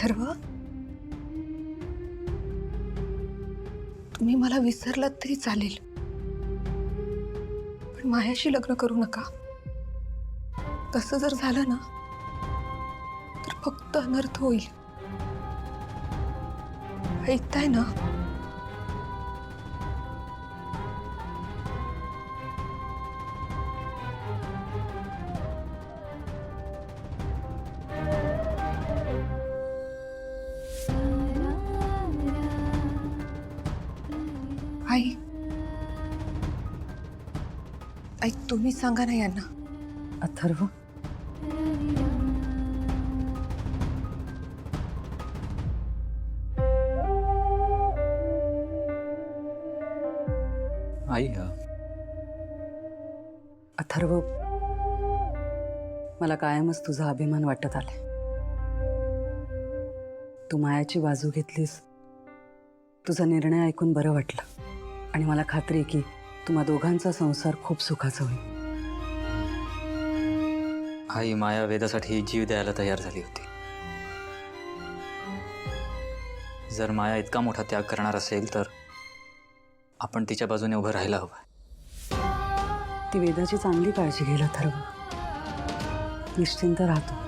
अथर्व, तुम्ही मला विसरलात तरी चालेल, पण मायाशी लग्न करू नका. तसं जर झालं ना तर फक्त अनर्थ होईल. ऐकताय ना? आई, आई तुम्ही सांगा ना यांना. अथर्व, आई अथर्व, मला कायमच तुझा अभिमान वाटत आलाय. तू मायाची बाजू घेतलीस. तुझा निर्णय ऐकून बरं वाटलं आणि मला खात्री आहे की तुम्हा दोघांचा संसार खूप सुखाचा होईल. आई, माया वेदासाठी जीव द्यायला तयार झाली होती. जर माया इतका मोठा त्याग करणार असेल तर आपण तिच्या बाजूने उभं राहायला हवं. ती वेदाची चांगली काळजी घेईल अथर्व. निश्चिंत राहतो.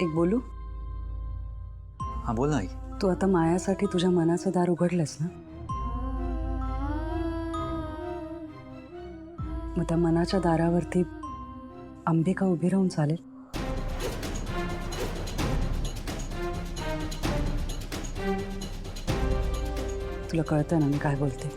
एक बोलू? हा, बोल ना आई. तू आता मायासाठी तुझ्या मनाचं दार उघडलंस ना? मग त्या मनाच्या दारावरती अंबिका उभी राहून चालेल? तुला कळतं ना मी काय बोलते?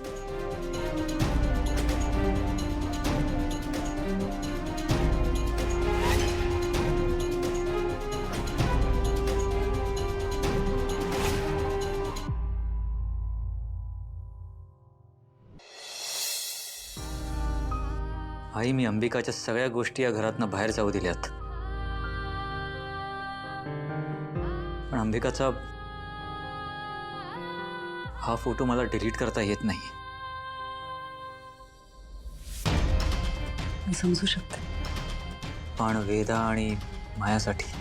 आई, मी अंबिकाच्या सगळ्या गोष्टी या घरातनं बाहेर जाऊ दिल्यात, पण अंबिकाचा हा फोटो मला डिलीट करता येत नाही. मी समजू शकते. पण वेदा आणि मायासाठी